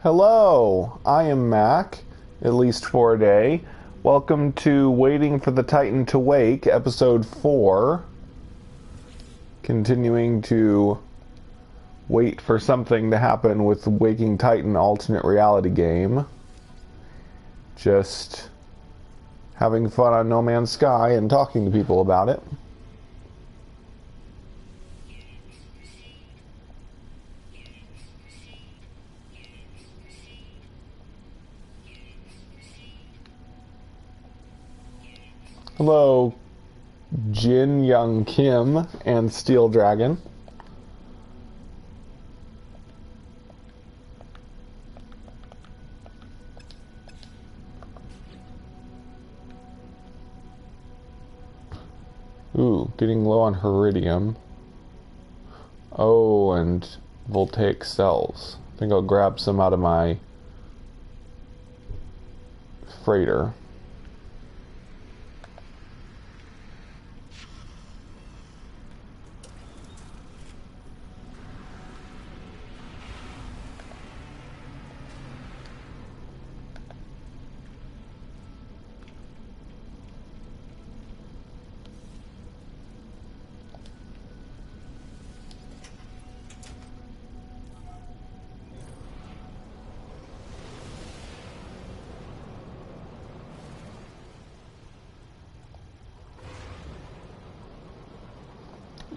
Hello, I am Mac, at least for a day. Welcome to Waiting for the Titan to Wake, Episode 4. Continuing to wait for something to happen with the Waking Titan alternate reality game. Just having fun on No Man's Sky and talking to people about it. Hello, Jin Young Kim and Steel Dragon. Ooh, getting low on Heridium. Oh, and voltaic cells. I think I'll grab some out of my freighter.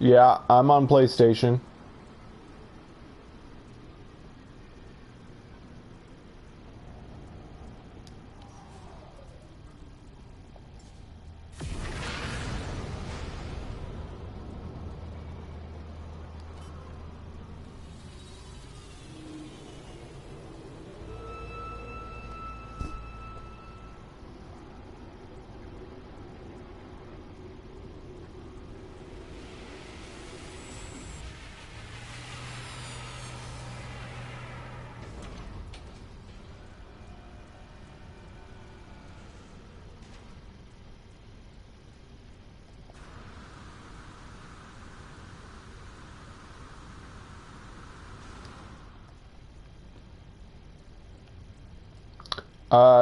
Yeah, I'm on PlayStation.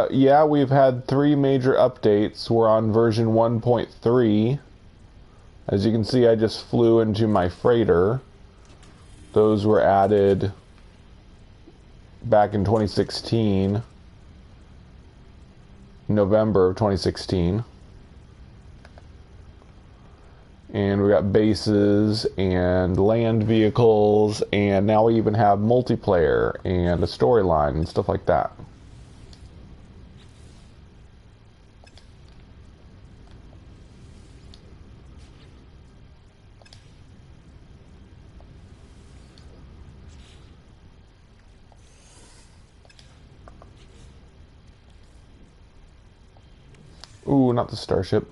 Yeah, we've had 3 major updates. We're on version 1.3. As you can see, I just flew into my freighter. Those were added back in 2016, November of 2016. And we got bases and land vehicles, and now we even have multiplayer and a storyline and stuff like that. Ooh, not the starship.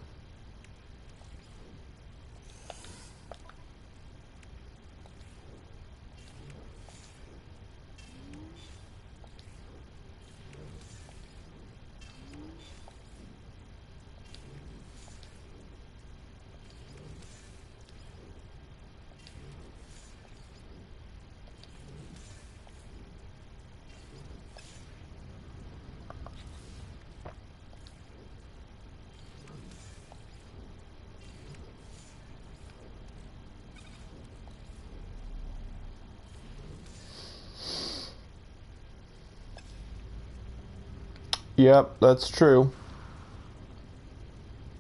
Yep, that's true.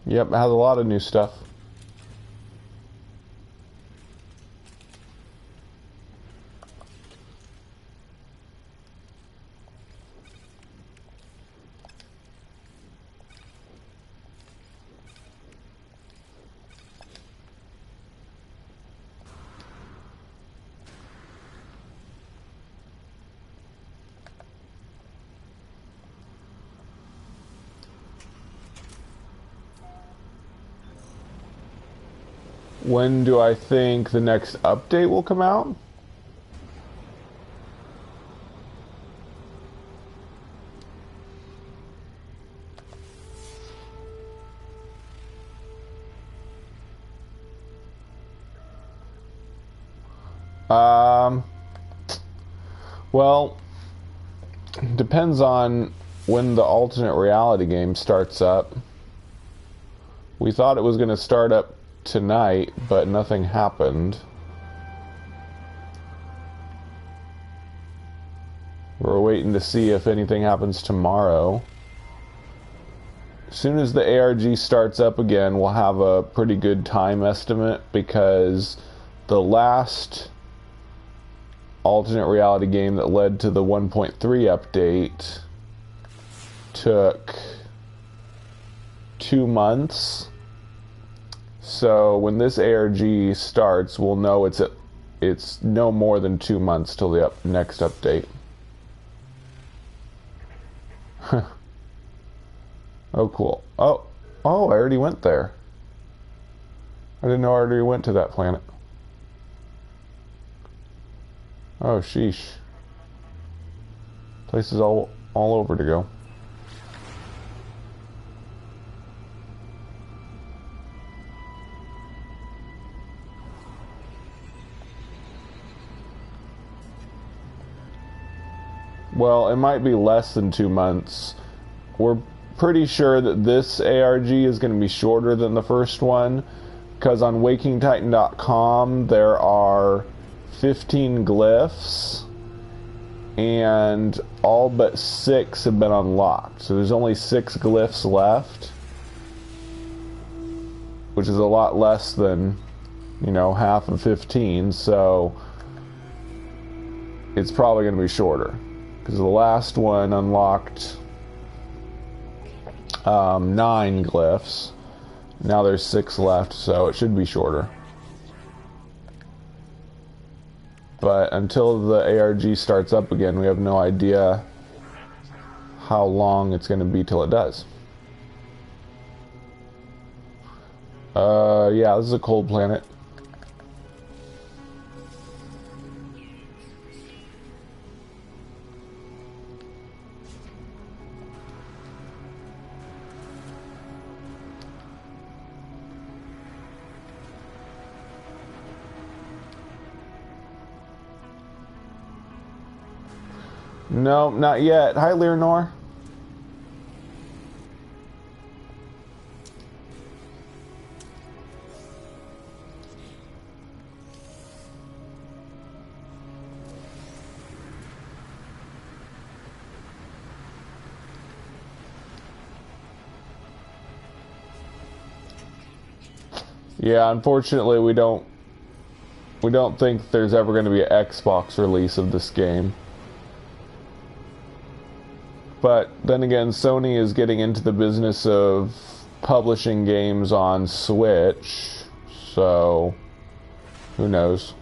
Yep, it has a lot of new stuff. When do I think the next update will come out? Um, well, Depends on when the alternate reality game starts up. We thought it was going to start up tonight, but nothing happened. We're waiting to see if anything happens tomorrow. As soon as the ARG starts up again, we'll have a pretty good time estimate, because the last alternate reality game that led to the 1.3 update took 2 months. So when this ARG starts, we'll know it's no more than 2 months till the next update. Oh, cool. Oh, I already went there. I didn't know I already went to that planet. Oh, sheesh. Place is all over to go. Well, it might be less than 2 months. We're pretty sure that this ARG is going to be shorter than the first one, because on WakingTitan.com there are 15 glyphs, and all but 6 have been unlocked. So there's only 6 glyphs left, which is a lot less than, you know, half of 15, so it's probably going to be shorter, because the last one unlocked 9 glyphs. Now there's 6 left, so it should be shorter. But until the ARG starts up again, we have no idea how long it's going to be till it does. Yeah, this is a cold planet. No, not yet. Hi, Leonor. Yeah, unfortunately, we don't think there's ever going to be an Xbox release of this game. But then again, Sony is getting into the business of publishing games on Switch, so who knows?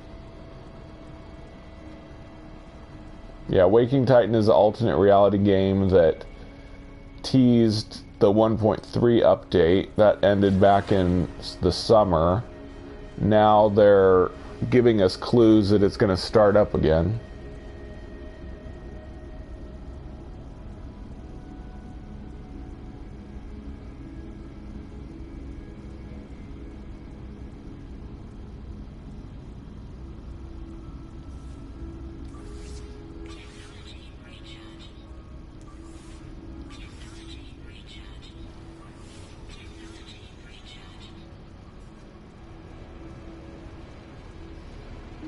Yeah, Waking Titan is an alternate reality game that teased the 1.3 update that ended back in the summer. Now they're giving us clues that it's going to start up again.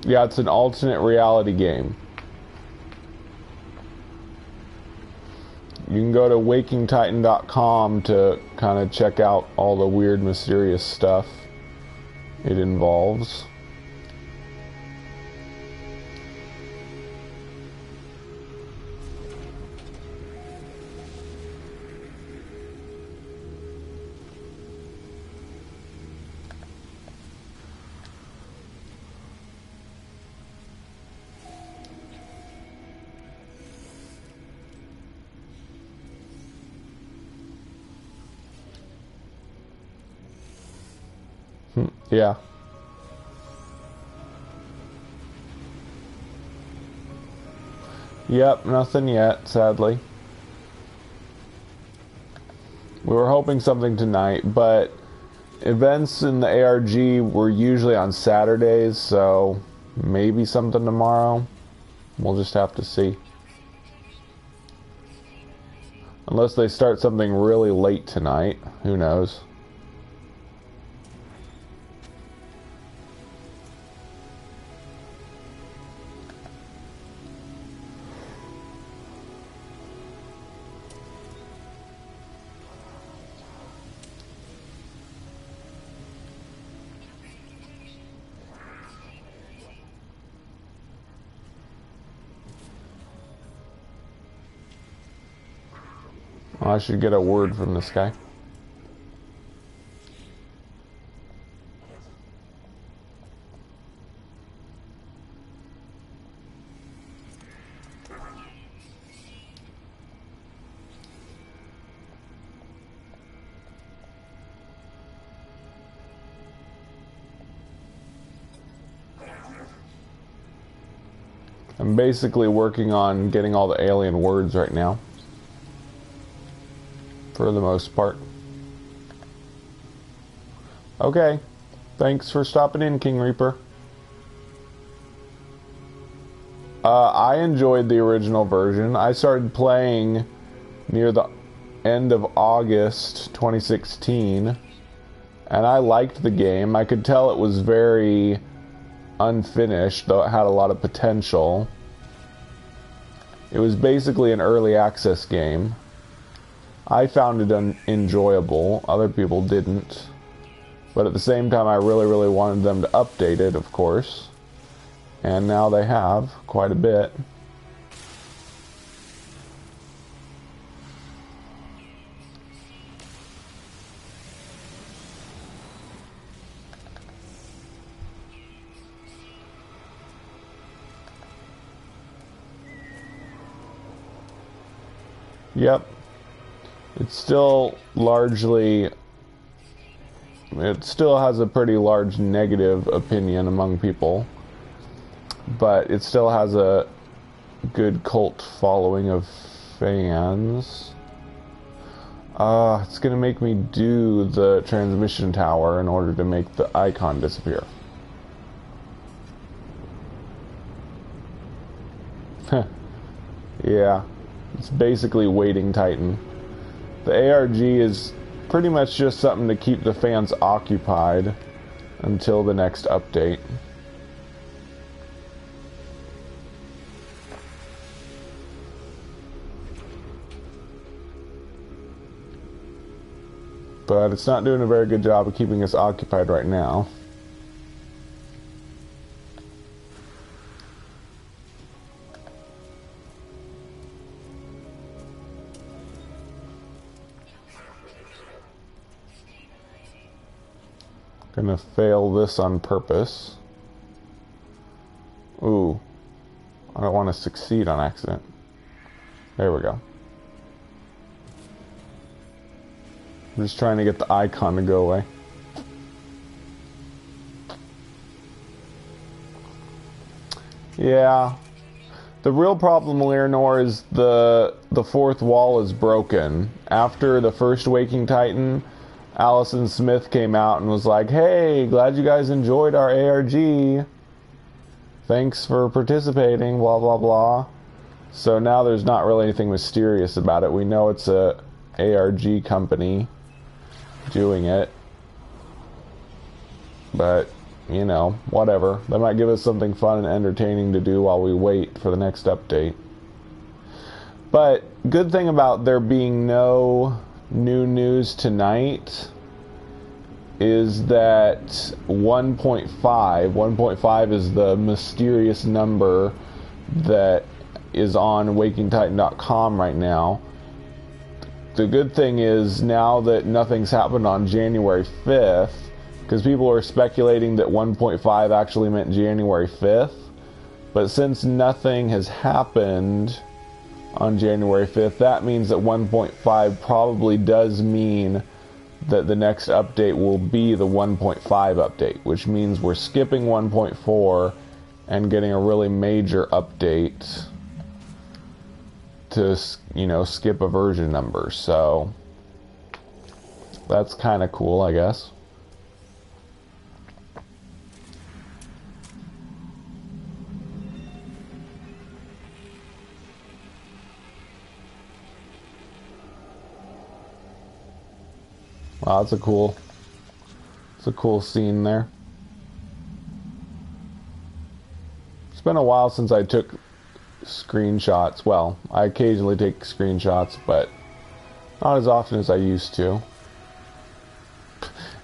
Yeah, it's an alternate reality game. You can go to WakingTitan.com to kind of check out all the weird, mysterious stuff it involves. Yeah. Yep, nothing yet, sadly. We were hoping something tonight, but events in the ARG were usually on Saturdays, so maybe something tomorrow. We'll just have to see. Unless they start something really late tonight. Who knows? I should get a word from this guy. I'm basically working on getting all the alien words right now. For the most part. Okay. Thanks for stopping in, King Reaper. I enjoyed the original version. I started playing near the end of August 2016. And I liked the game. I could tell it was very unfinished, though it had a lot of potential. It was basically an early access game. I found it enjoyable. Other people didn't. But at the same time, I really, really wanted them to update it, of course. And now they have quite a bit. Yep. It's still largely... It still has a pretty large negative opinion among people. But it still has a good cult following of fans. It's gonna make me do the transmission tower in order to make the icon disappear. Yeah. It's basically Waking Titan. The ARG is pretty much just something to keep the fans occupied until the next update. But it's not doing a very good job of keeping us occupied right now. Gonna fail this on purpose. Ooh. I don't want to succeed on accident. There we go. I'm just trying to get the icon to go away. Yeah. The real problem, Leonor, is the fourth wall is broken. After the first Waking Titan, Allison Smith came out and was like, hey, glad you guys enjoyed our ARG. Thanks for participating, blah, blah, blah. So now there's not really anything mysterious about it. We know it's a ARG company doing it. But, you know, whatever. They might give us something fun and entertaining to do while we wait for the next update. But, good thing about there being no new news tonight is that 1.5 is the mysterious number that is on wakingtitan.com right now. The good thing is now that nothing's happened on January 5th, because people are speculating that 1.5 actually meant January 5th, but since nothing has happened on January 5th, that means that 1.5 probably does mean that the next update will be the 1.5 update, which means we're skipping 1.4 and getting a really major update to, you know, skip a version number. So that's kind of cool, I guess. Wow, it's a cool scene there. It's been a while since I took screenshots. Well, I occasionally take screenshots, but not as often as I used to.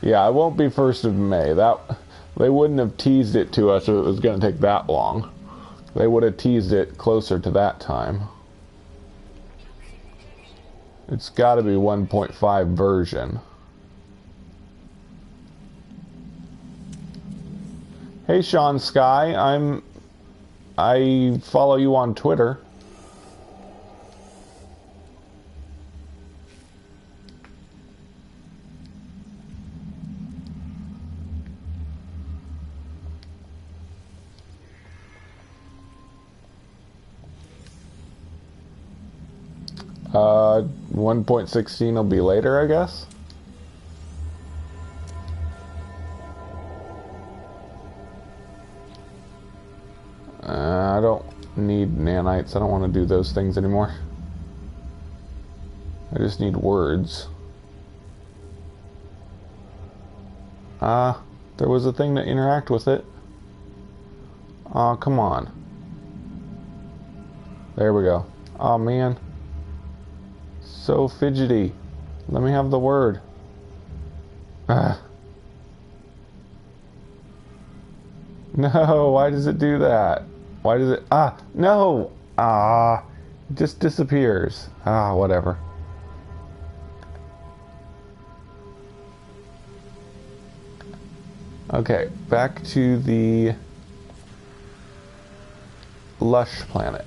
Yeah, it won't be 1st of May. They wouldn't have teased it to us if it was going to take that long. They would have teased it closer to that time. It's got to be 1.5 version. Hey Sean Sky, I follow you on Twitter. Uh, 1.16 will be later, I guess. I don't need nanites. I don't want to do those things anymore. I just need words. There was a thing to interact with it. Oh, come on. There we go. Oh, man. So fidgety. Let me have the word. No, why does it do that? Why does it... no! It just disappears. Whatever. Okay, back to the lush planet.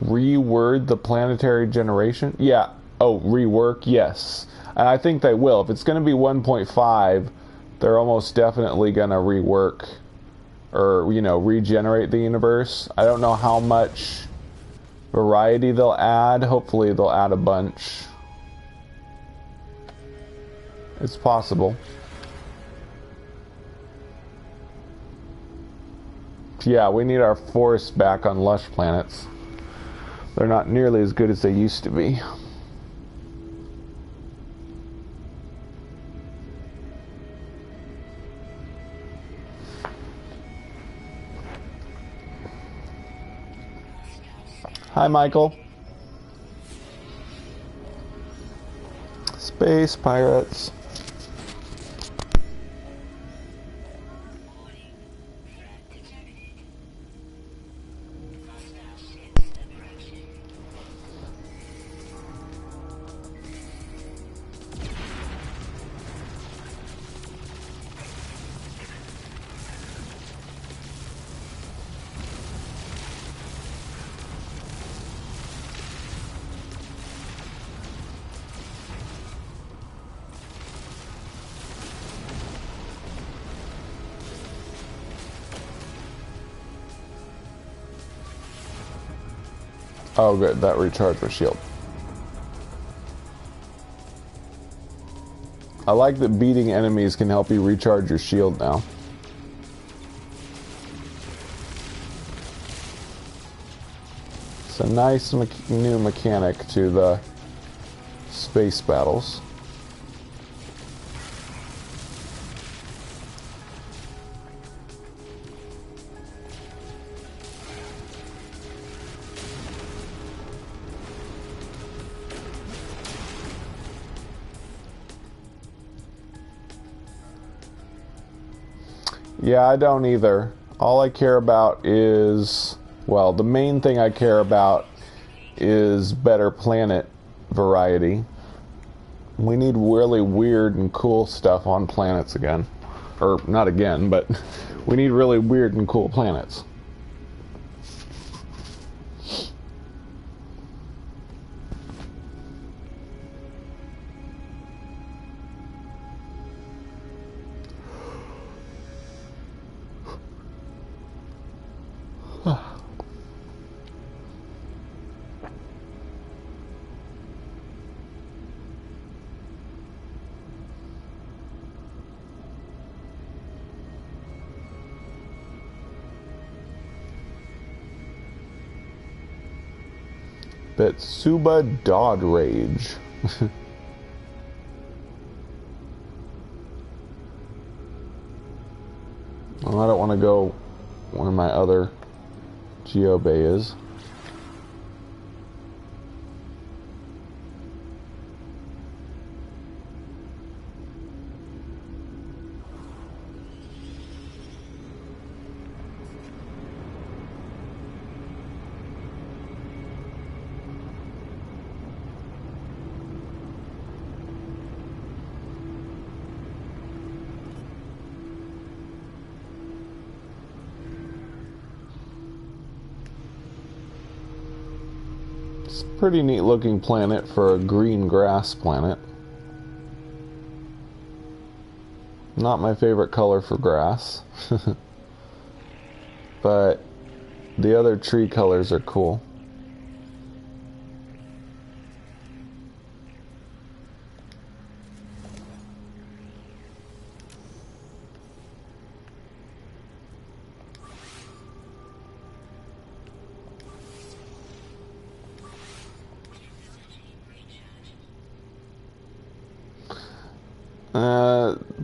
Reword the planetary generation? Yeah. Oh, rework? Yes. And I think they will. If it's going to be 1.5, they're almost definitely going to rework or, regenerate the universe. I don't know how much variety they'll add. Hopefully they'll add a bunch. It's possible. Yeah, we need our forests back on lush planets. They're not nearly as good as they used to be. Hi, Michael. Space pirates. Oh, good. That recharged my shield. I like that beating enemies can help you recharge your shield now. It's a nice new mechanic to the space battles. Yeah, I don't either. All I care about is, well, the main thing I care about is better planet variety. We need really weird and cool stuff on planets again. Or, not again, but we need really weird and cool planets. Betsuba Dodd Rage. Well, I don't want to go where my other Geobay is. Pretty neat looking planet for a green grass planet. Not my favorite color for grass. But the other tree colors are cool.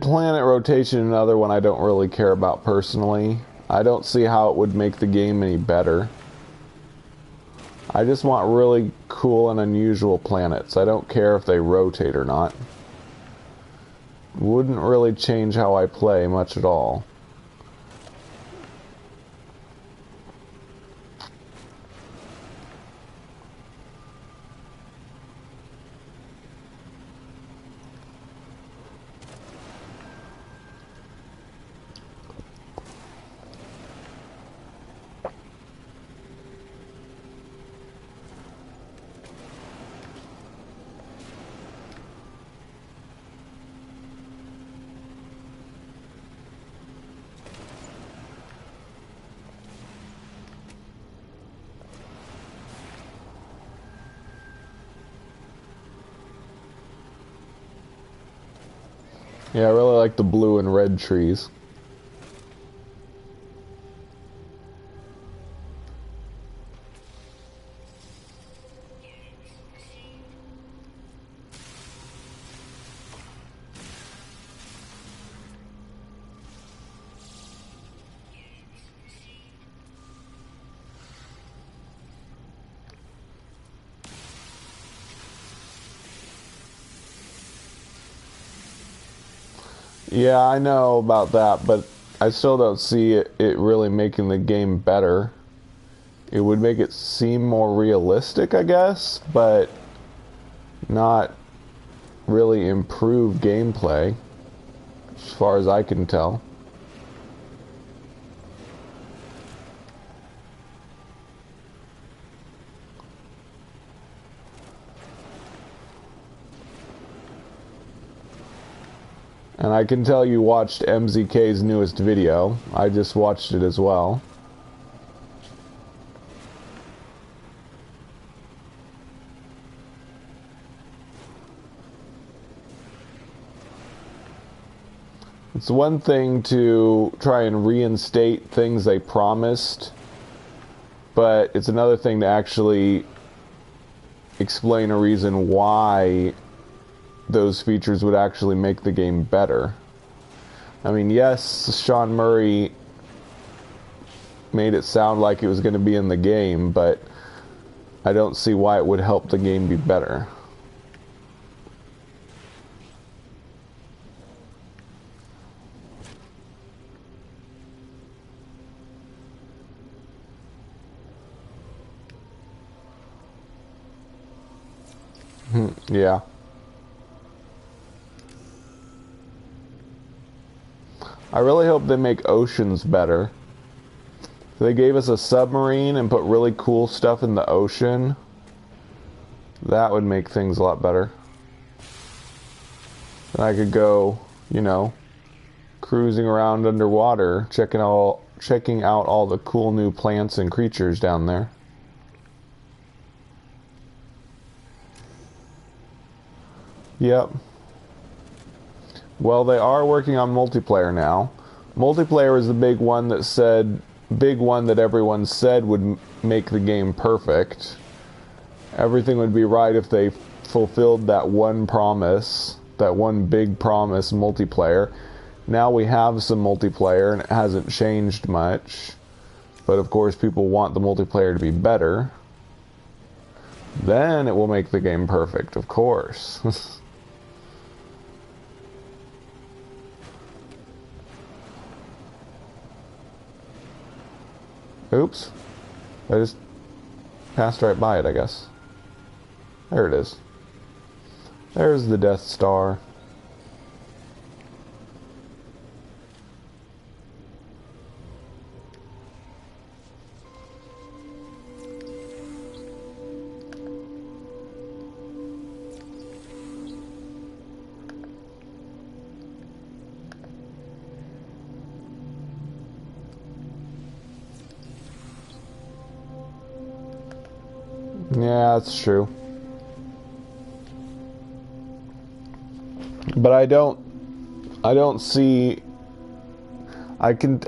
Planet rotation, another one I don't really care about personally. I don't see how it would make the game any better. I just want really cool and unusual planets. I don't care if they rotate or not. Wouldn't really change how I play much at all. Yeah, I really like the blue and red trees. Yeah, I know about that, but I still don't see it really making the game better. It would make it seem more realistic, I guess, but not really improve gameplay, as far as I can tell. And I can tell you watched MZK's newest video. I just watched it as well. It's one thing to try and reinstate things they promised, but it's another thing to actually explain a reason why those features would actually make the game better. I mean, yes, Sean Murray made it sound like it was going to be in the game, but I don't see why it would help the game be better. Yeah. I really hope they make oceans better. If they gave us a submarine and put really cool stuff in the ocean, that would make things a lot better. Then I could go, you know, cruising around underwater, checking out all the cool new plants and creatures down there. Yep. Well, they are working on multiplayer now. Multiplayer is the big one that everyone said would make the game perfect. everything would be right if they fulfilled that one promise, that one big promise, multiplayer. Now we have some multiplayer and it hasn't changed much, but of course people want the multiplayer to be better. Then it will make the game perfect, of course. Oops. I just passed right by it, I guess. There it is. There's the Death Star. Yeah, that's true. But I don't see. I can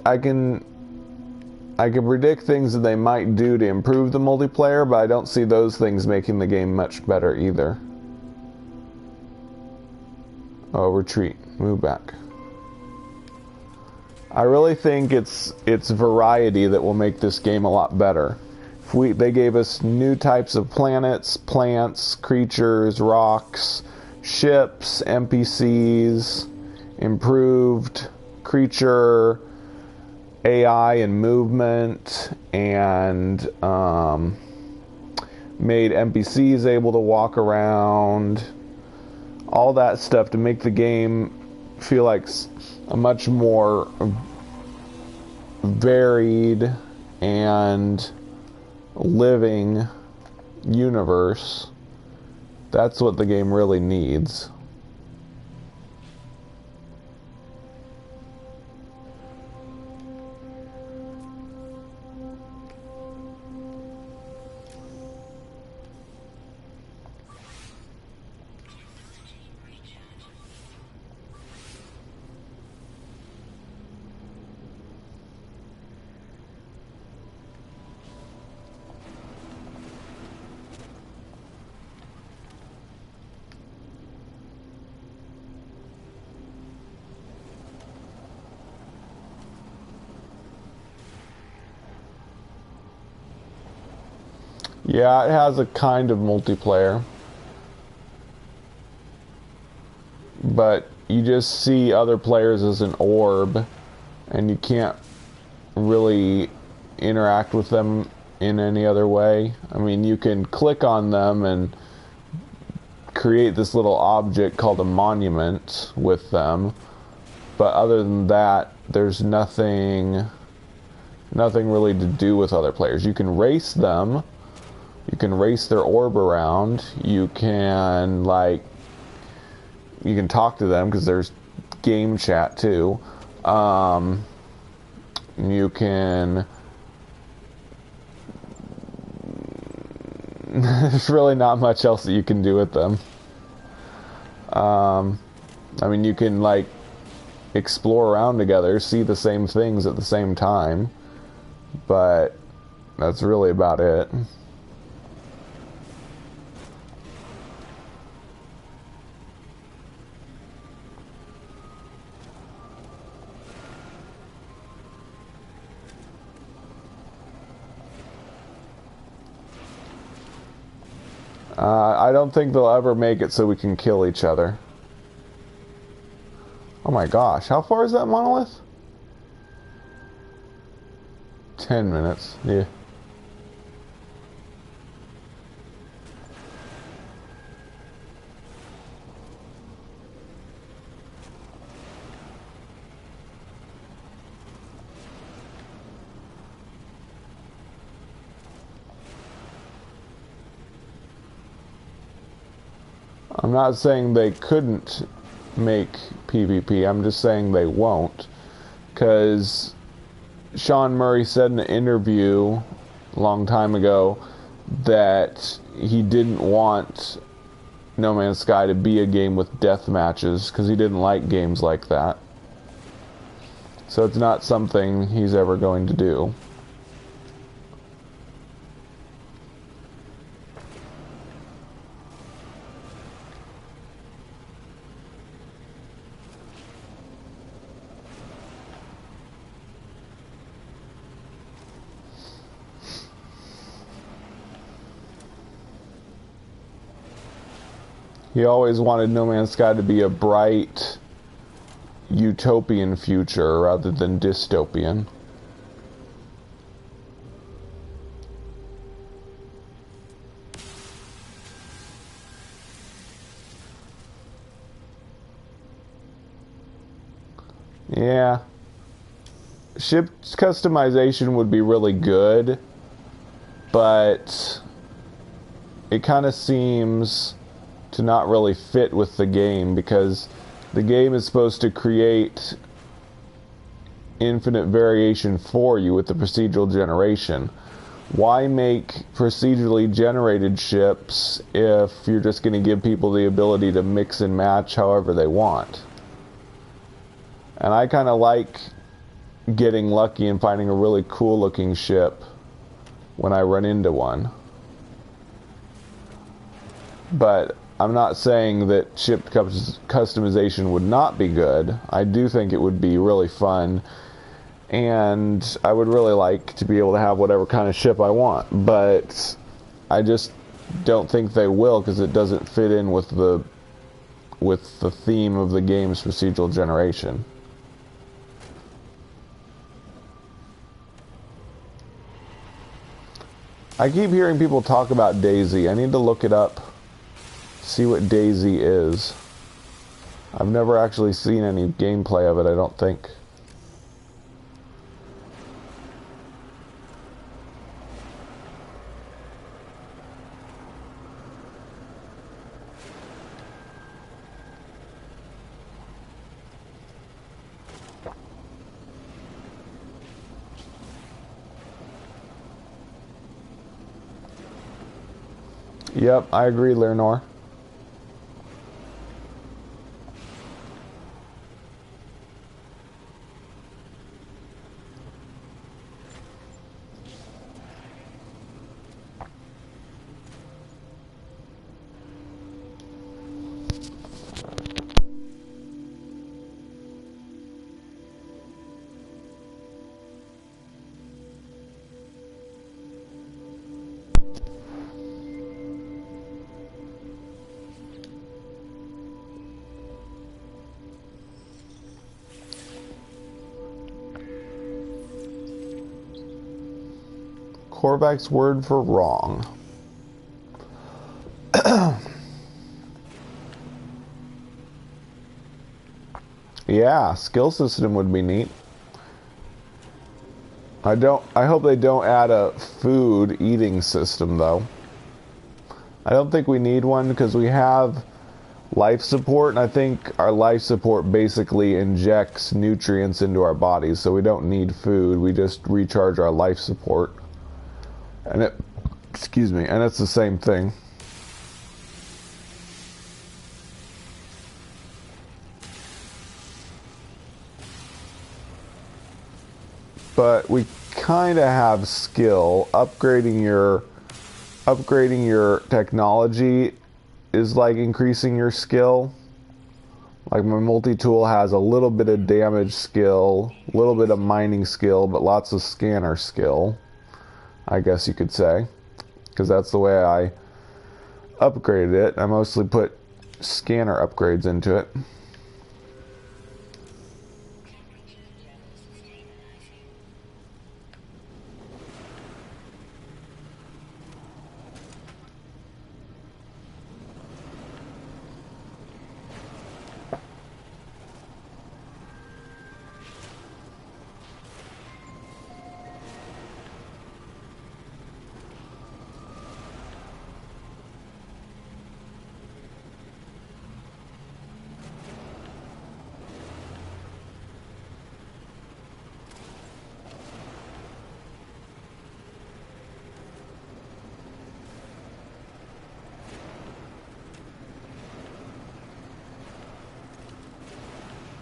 predict things that they might do to improve the multiplayer, but I don't see those things making the game much better either. Oh, retreat. Move back. I really think it's variety that will make this game a lot better. They gave us new types of planets, plants, creatures, rocks, ships, NPCs, improved creature AI and movement, and made NPCs able to walk around. All that stuff to make the game feel like a much more varied and living universe. That's what the game really needs. Yeah, it has a kind of multiplayer. But you just see other players as an orb, and you can't really interact with them in any other way. I mean, you can click on them and create this little object called a monument with them, but other than that, there's nothing really to do with other players. You can race them. You can race their orb around. You can talk to them because there's game chat too. You can. There's really not much else that you can do with them. I mean, you can explore around together, see the same things at the same time, but that's really about it. I don't think they'll ever make it so we can kill each other. Oh my gosh, how far is that monolith? 10 minutes, yeah. I'm not saying they couldn't make PvP, I'm just saying they won't. Because Sean Murray said in an interview a long time ago that he didn't want No Man's Sky to be a game with death matches because he didn't like games like that. So it's not something he's ever going to do. He always wanted No Man's Sky to be a bright, utopian future rather than dystopian. Yeah. Ship customization would be really good, but it kind of seems to not really fit with the game, because the game is supposed to create infinite variation for you with the procedural generation. Why make procedurally generated ships if you're just going to give people the ability to mix and match however they want? And I kind of like getting lucky and finding a really cool looking ship when I run into one. But I'm not saying that ship customization would not be good. I do think it would be really fun, and I would really like to be able to have whatever kind of ship I want, but I just don't think they will, because it doesn't fit in with the theme of the game's procedural generation. I keep hearing people talk about Daisy. I need to look it up, see what Daisy is. I've never actually seen any gameplay of it, I don't think. Yep, I agree, Leonor. Korvac's word for wrong. Yeah, skill system would be neat. I hope they don't add a food eating system though. I don't think we need one, because we have life support, and I think our life support basically injects nutrients into our bodies, so we don't need food. We just recharge our life support. And and it's the same thing. But we kind of have skill. Upgrading your technology is like increasing your skill. Like my multi-tool has a little bit of damage skill, a little bit of mining skill, but lots of scanner skill, I guess you could say, because that's the way I upgraded it. I mostly put scanner upgrades into it.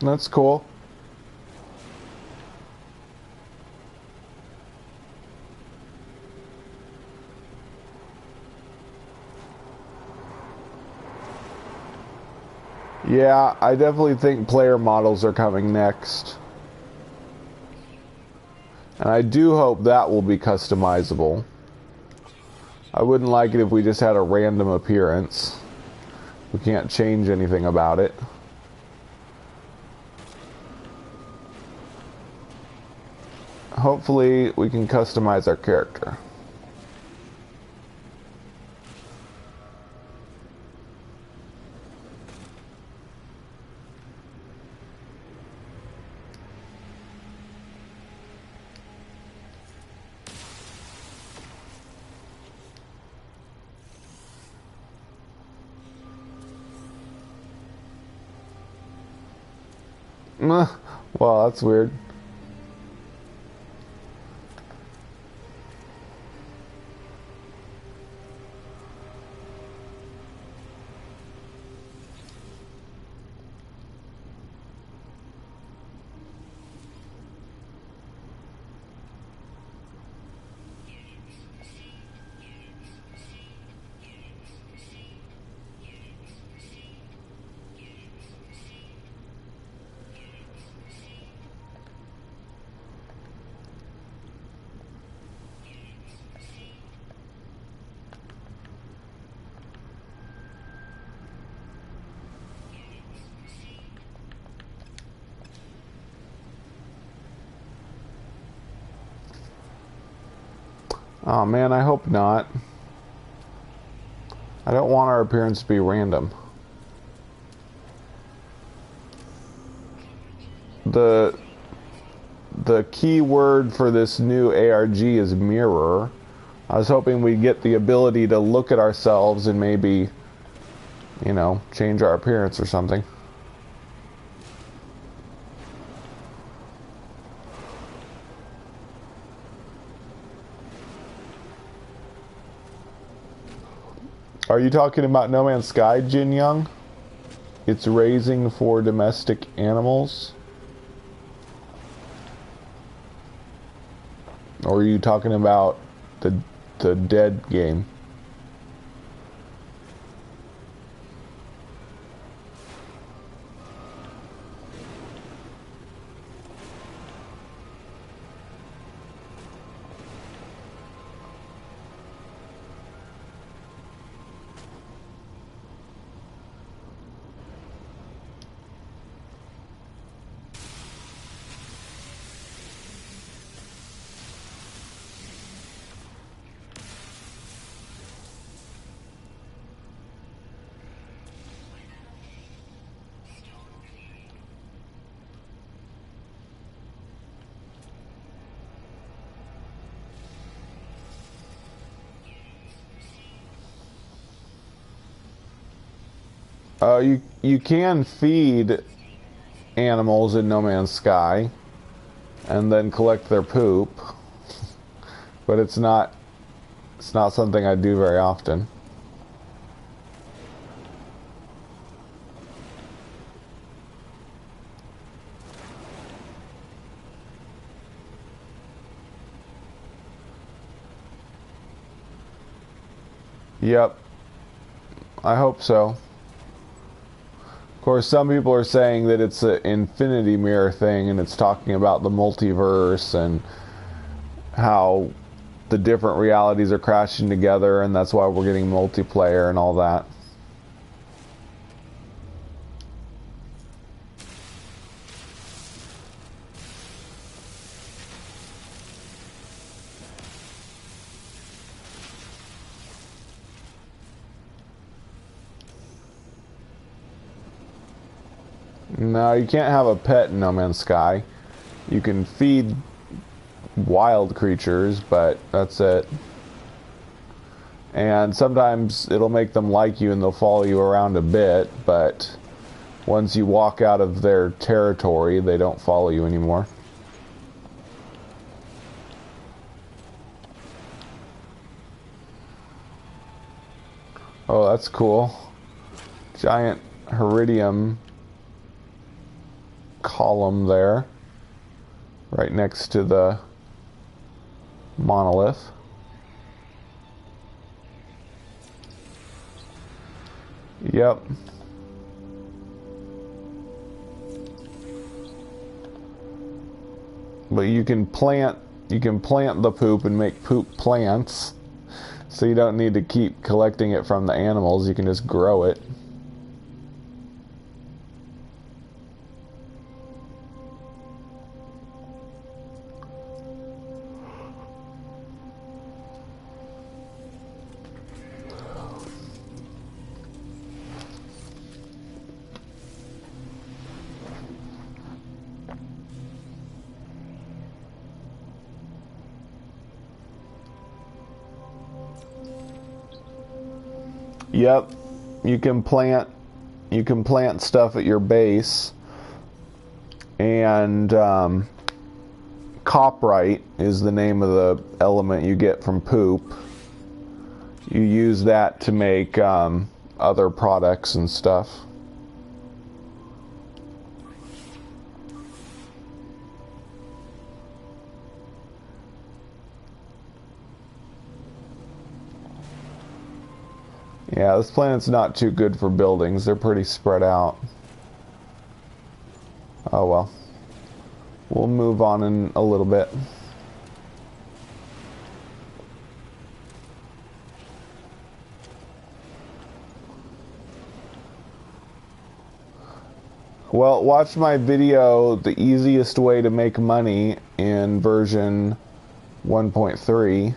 That's cool. Yeah, I definitely think player models are coming next. And I do hope that will be customizable. I wouldn't like it if we just had a random appearance. We can't change anything about it. Hopefully we can customize our character. Well, that's weird. Oh man, I hope not. I don't want our appearance to be random. The key word for this new ARG is mirror. I was hoping we'd get the ability to look at ourselves and maybe, you know, change our appearance or something. Are you talking about No Man's Sky, Jin Young? It's raising for domestic animals? Or are you talking about the Dead game? You can feed animals in No Man's Sky and then collect their poop, but it's not something I do very often. Yep, I hope so. Of course, some people are saying that it's an infinity mirror thing and it's talking about the multiverse and how the different realities are crashing together and that's why we're getting multiplayer and all that. No, you can't have a pet in No Man's Sky. You can feed wild creatures, but that's it. And sometimes it'll make them like you and they'll follow you around a bit, but once you walk out of their territory, they don't follow you anymore. Oh, that's cool. Giant Heridium column there, right next to the monolith. Yep. But you can plant the poop and make poop plants. So you don't need to keep collecting it from the animals, you can just grow it. Yep, you can plant stuff at your base, and coprite is the name of the element you get from poop. You use that to make other products and stuff. Yeah, this planet's not too good for buildings. They're pretty spread out. Oh well. We'll move on in a little bit. Well, watch my video, the easiest way to make money in version 1.3.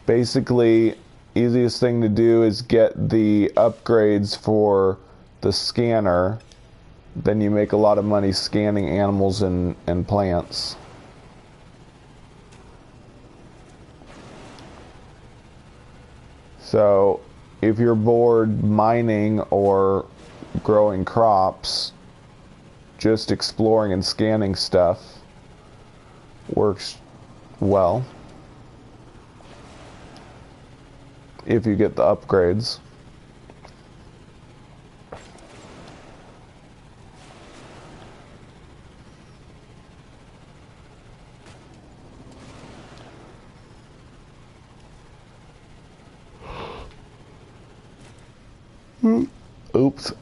Basically, easiest thing to do is get the upgrades for the scanner. Then you make a lot of money scanning animals and plants. So, if you're bored mining or growing crops, just exploring and scanning stuff works well if you get the upgrades. Oops.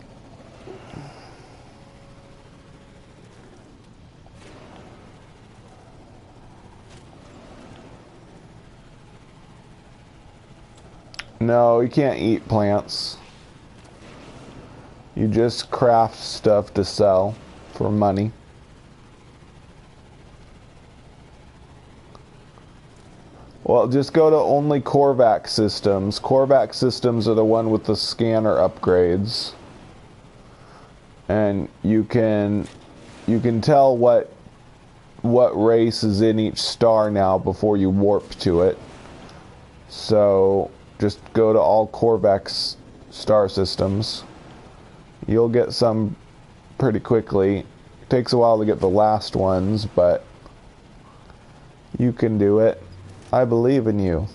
No, you can't eat plants. You just craft stuff to sell for money. Well, just go to only Korvac systems. Korvac systems are the one with the scanner upgrades. And you can tell what race is in each star now before you warp to it. So just go to all Korvac star systems. You'll get some pretty quickly. It takes a while to get the last ones, but you can do it. I believe in you.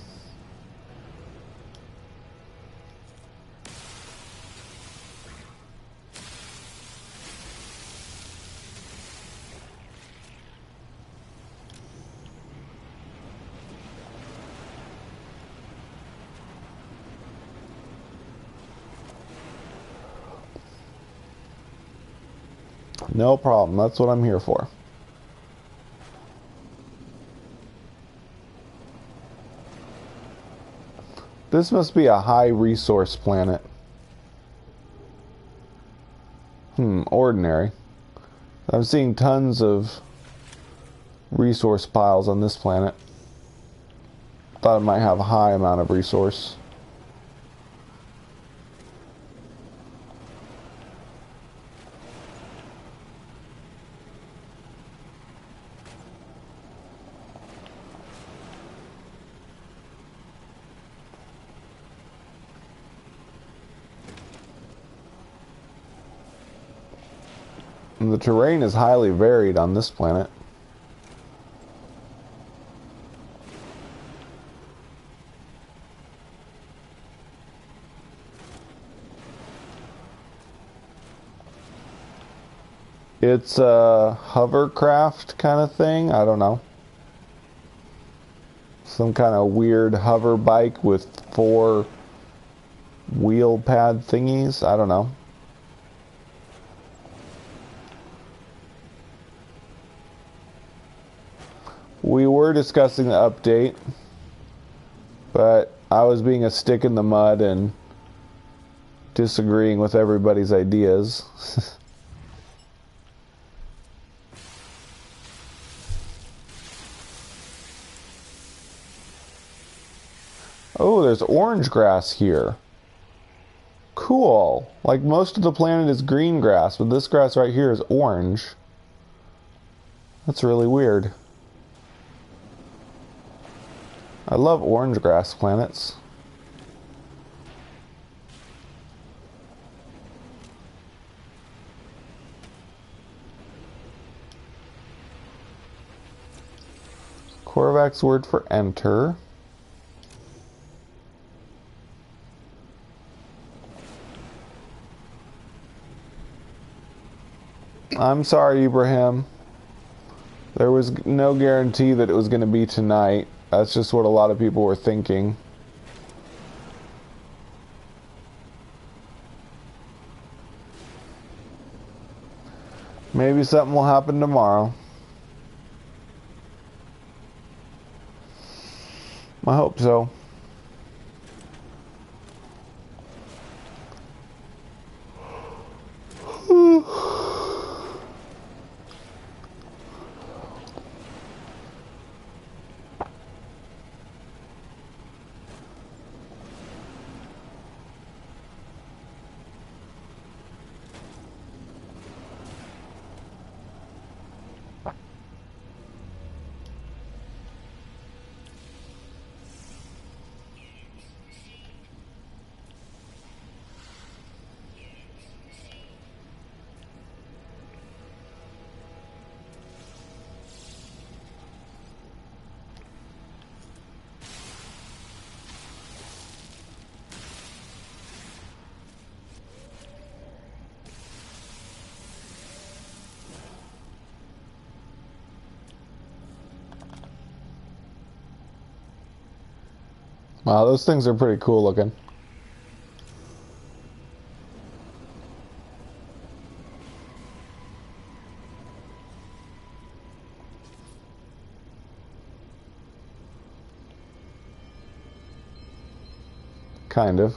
No problem. That's what I'm here for. This must be a high resource planet. Ordinary. I'm seeing tons of resource piles on this planet. Thought it might have a high amount of resource. And the terrain is highly varied on this planet. It's a hovercraft kind of thing. I don't know. Some kind of weird hover bike with 4 wheel pad thingies. I don't know. We were discussing the update, but I was being a stick in the mud and disagreeing with everybody's ideas. Oh, there's orange grass here. Cool. Like most of the planet is green grass, but this grass right here is orange. That's really weird. I love orange grass planets. Korvac's word for enter. I'm sorry, Ibrahim. There was no guarantee that it was going to be tonight. That's just what a lot of people were thinking. Maybe something will happen tomorrow. I hope so. Wow, those things are pretty cool looking. Kind of.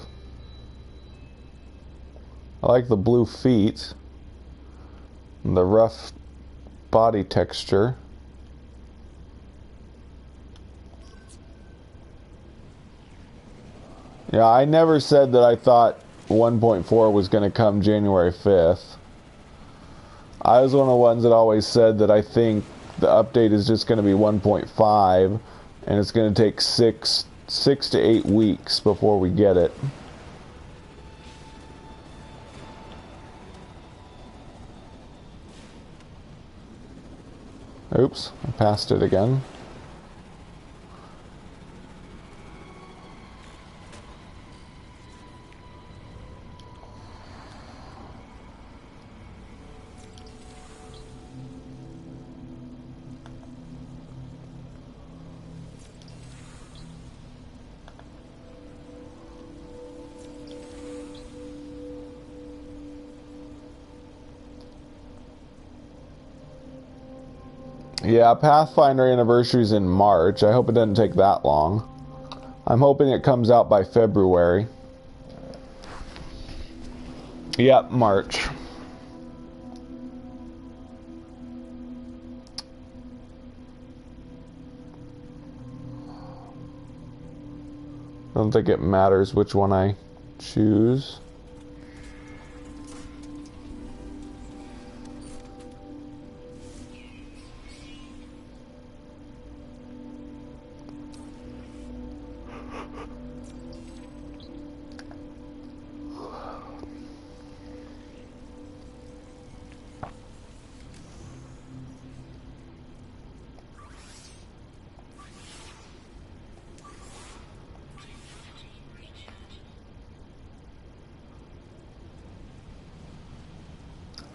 I like the blue feet. And the rough body texture. Yeah, I never said that I thought 1.4 was going to come January 5th. I was one of the ones that always said that I think the update is just going to be 1.5 and it's going to take six to 8 weeks before we get it. Oops, I passed it again. Yeah, Pathfinder Anniversary's in March. I hope it doesn't take that long. I'm hoping it comes out by February. Yep, March. I don't think it matters which one I choose.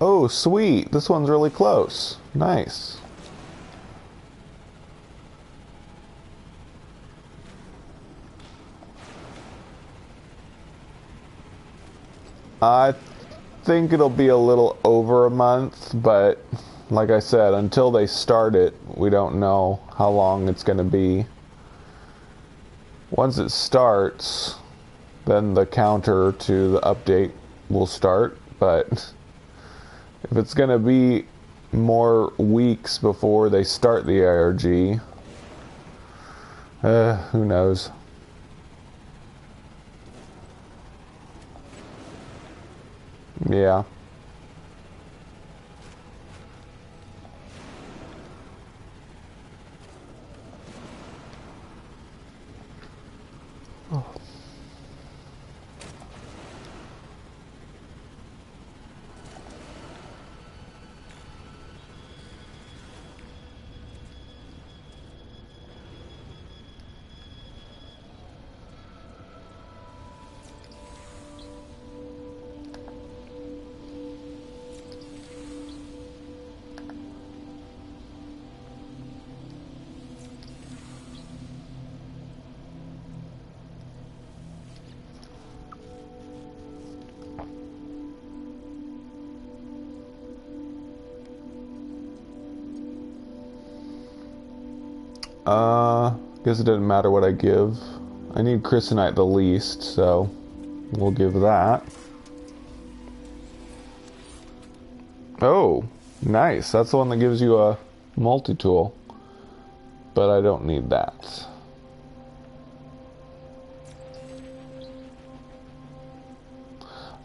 Oh, sweet. This one's really close. Nice. I think it'll be a little over a month, but like I said, until they start it, we don't know how long it's going to be. Once it starts, then the counter to the update will start, but if it's going to be more weeks before they start the ARG, who knows? Yeah. Oh. Guess it doesn't matter what I give. I need Chrysonite the least, so we'll give that. Oh, nice. That's the one that gives you a multi-tool. But I don't need that.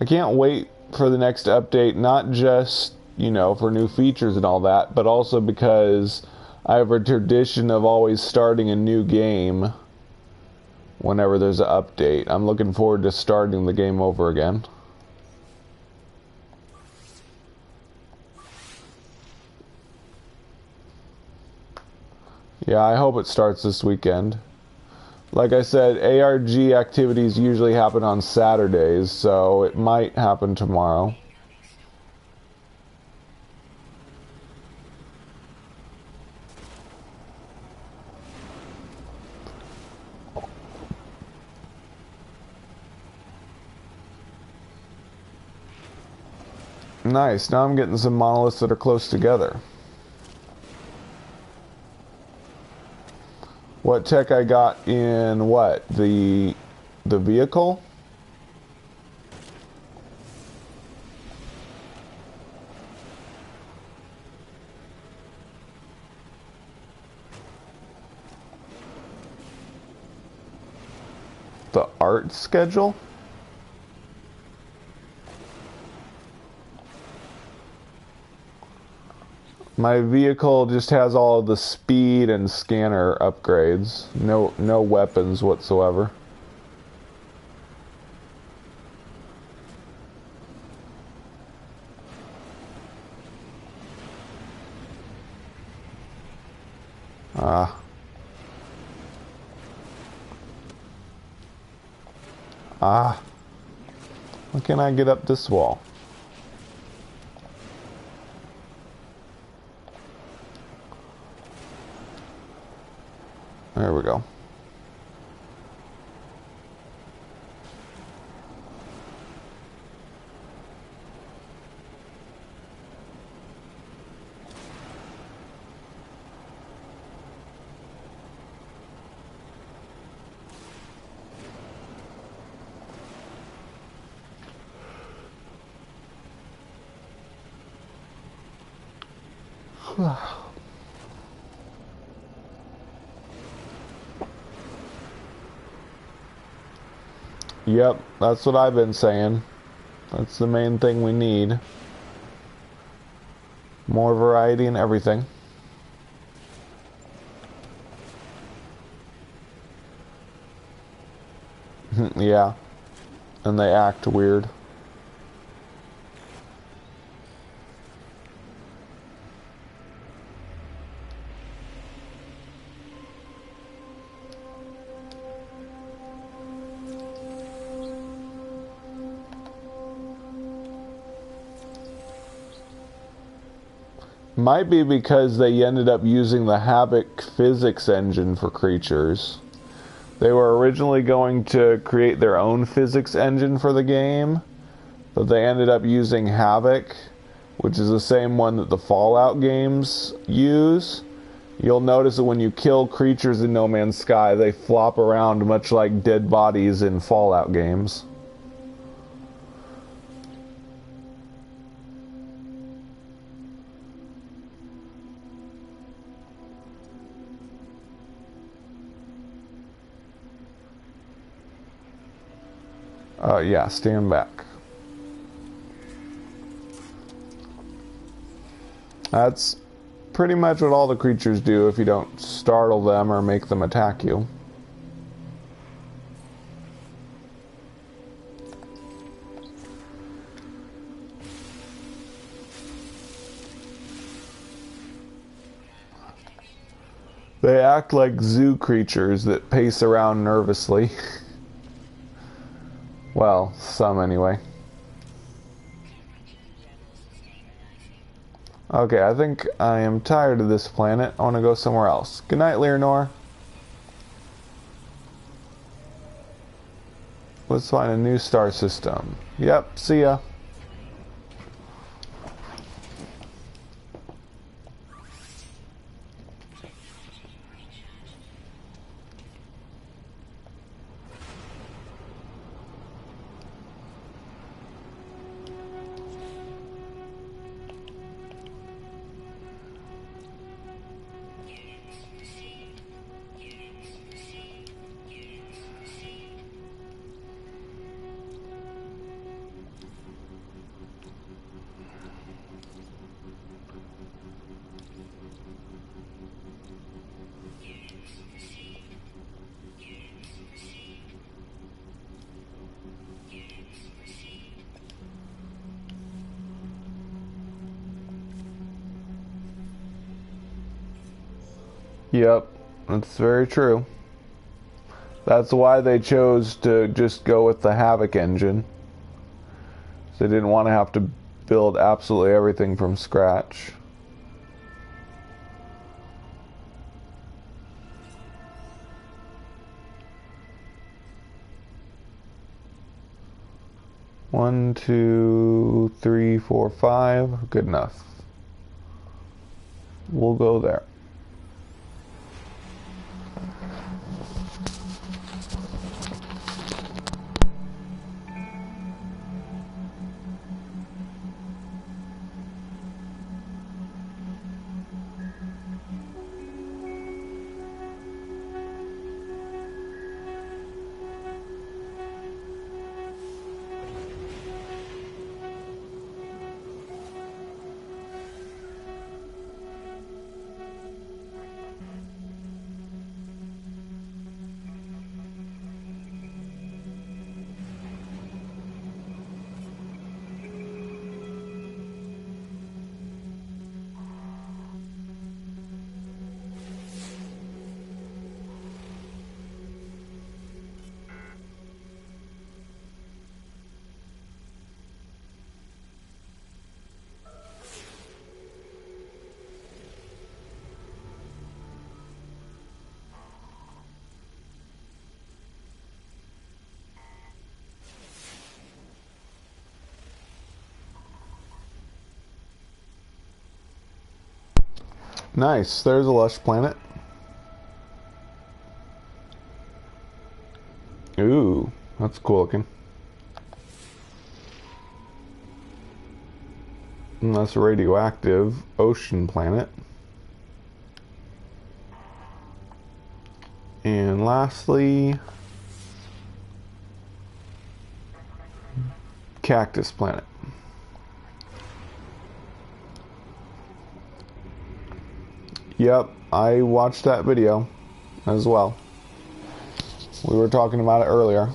I can't wait for the next update, not just, you know, for new features and all that, but also because I have a tradition of always starting a new game whenever there's an update. I'm looking forward to starting the game over again. Yeah, I hope it starts this weekend. Like I said, ARG activities usually happen on Saturdays, so it might happen tomorrow. Nice, now I'm getting some monoliths that are close together. What tech I got in what? The vehicle? The art schedule? My vehicle just has all of the speed and scanner upgrades. No weapons whatsoever. How can I get up this wall? There we go. Yep, that's what I've been saying. That's the main thing we need. More variety in everything. Yeah, and they act weird. Might be because they ended up using the Havoc physics engine for creatures. They were originally going to create their own physics engine for the game, but they ended up using Havoc, which is the same one that the Fallout games use. You'll notice that when you kill creatures in No Man's Sky, they flop around much like dead bodies in Fallout games. Yeah, stand back. That's pretty much what all the creatures do if you don't startle them or make them attack you. They act like zoo creatures that pace around nervously. Well, some anyway. Okay, I think I am tired of this planet. I want to go somewhere else. Good night, Leonor. Let's find a new star system. Yep, see ya. Yep, that's very true. That's why they chose to just go with the Havoc engine. They didn't want to have to build absolutely everything from scratch. One, two, three, four, five. Good enough. We'll go there. Nice, there's a lush planet. Ooh, that's cool looking. And that's a radioactive ocean planet. And lastly, cactus planet. Yep, I watched that video as well. We were talking about it earlier.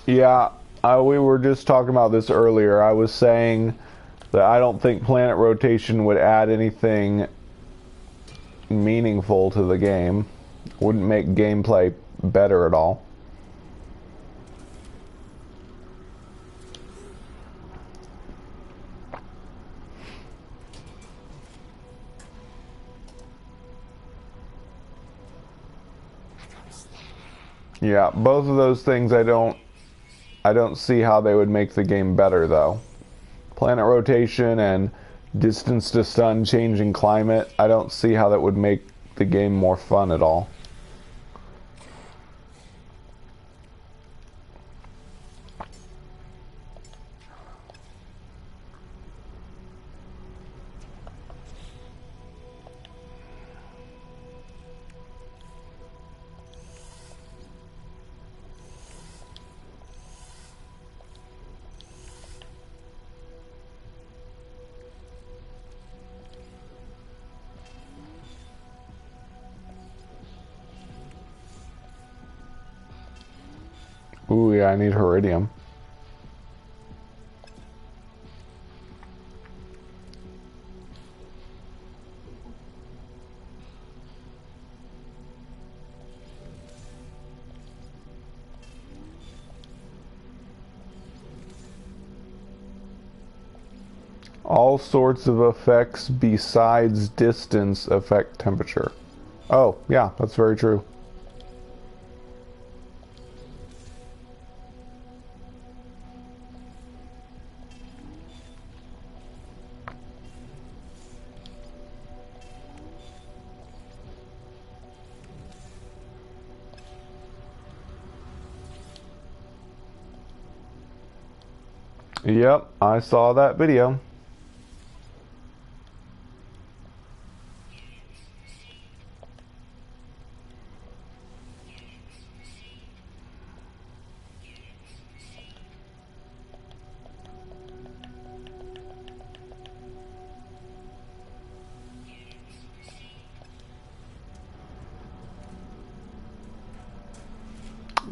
Yeah, we were just talking about this earlier. I was saying that I don't think planet rotation would add anything meaningful to the game. Wouldn't make gameplay better at all. Yeah, both of those things I don't see how they would make the game better though. Planet rotation and distance to sun changing climate, I don't see how that would make the game more fun at all. Ooh, yeah, I need Heridium. All sorts of effects besides distance affect temperature. Oh, yeah, that's very true. Yep, I saw that video.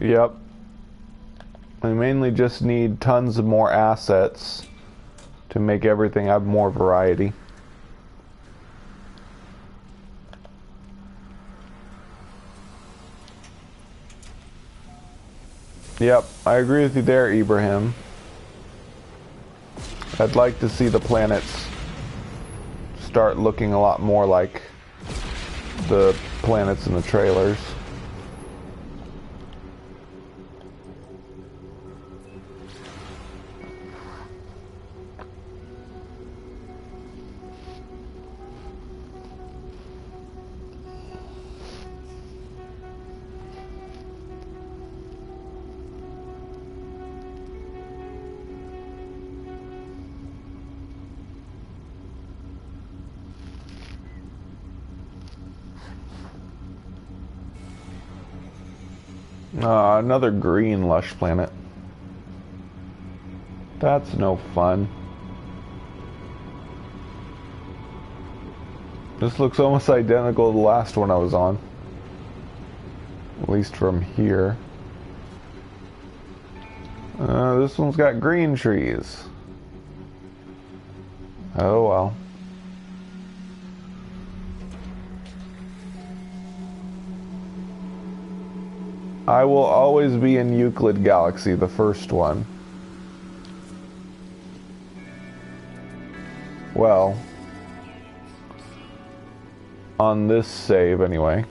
Yep. We mainly just need tons of more assets to make everything have more variety. Yep, I agree with you there, Ibrahim. I'd like to see the planets start looking a lot more like the planets in the trailers. Another green lush planet. That's no fun. This looks almost identical to the last one I was on. At least from here. This one's got green trees. Oh well. I will always be in Euclid Galaxy, the first one. Well, on this save anyway.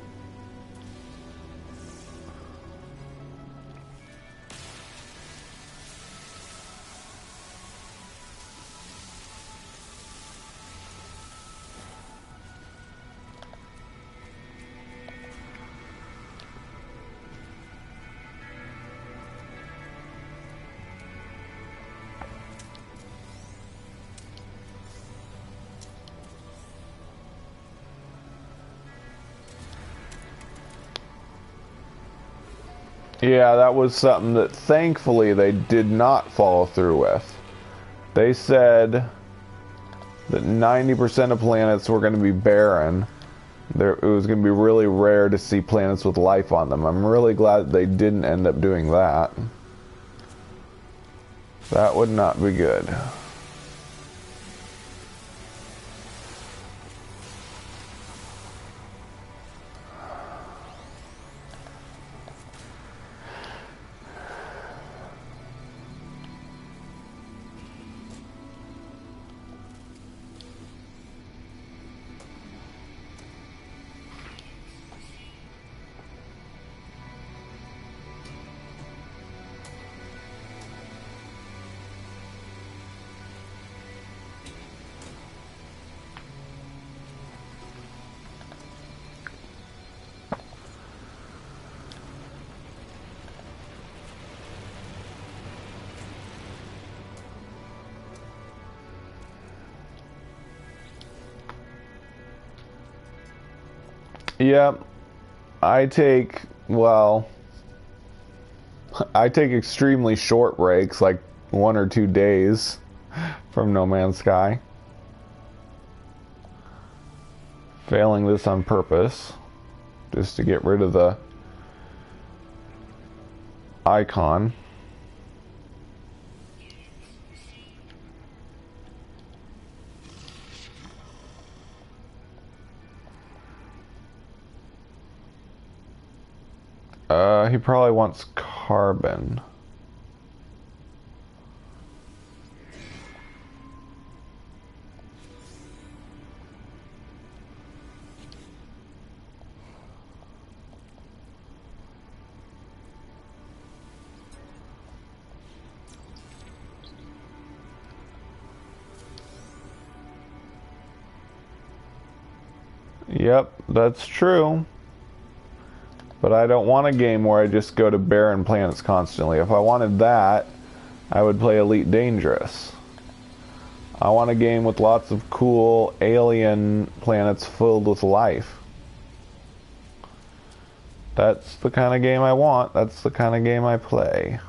Yeah, that was something that thankfully they did not follow through with. They said that 90% of planets were going to be barren. It was going to be really rare to see planets with life on them. I'm really glad they didn't end up doing that. That would not be good. Yep. I take extremely short breaks, like 1 or 2 days from No Man's Sky. Failing this on purpose, just to get rid of the icon. He probably wants carbon. Yep, that's true. But I don't want a game where I just go to barren planets constantly. If I wanted that, I would play Elite Dangerous. I want a game with lots of cool alien planets filled with life. That's the kind of game I want. That's the kind of game I play.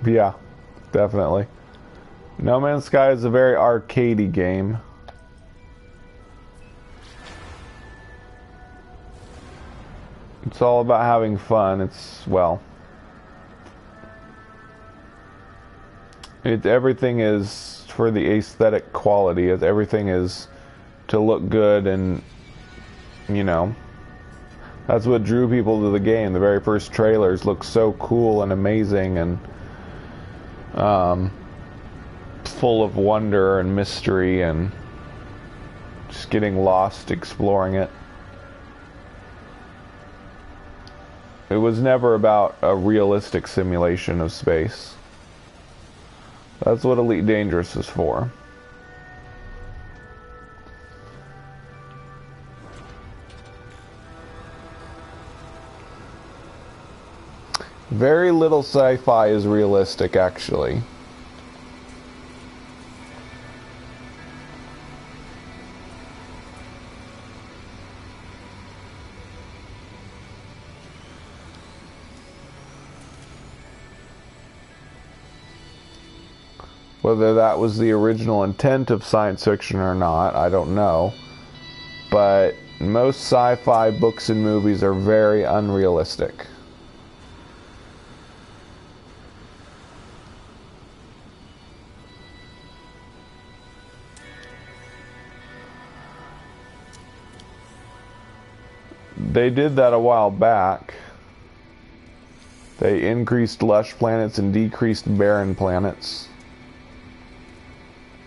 Yeah, definitely. No Man's Sky is a very arcadey game. It's all about having fun. It's, well, everything is for the aesthetic quality. Everything is to look good, and, you know, that's what drew people to the game. The very first trailers looked so cool and amazing and full of wonder and mystery, and just getting lost exploring it. It was never about a realistic simulation of space. That's what Elite Dangerous is for. Very little sci-fi is realistic, actually. Whether that was the original intent of science fiction or not, I don't know. But most sci-fi books and movies are very unrealistic. They did that a while back. They increased lush planets and decreased barren planets.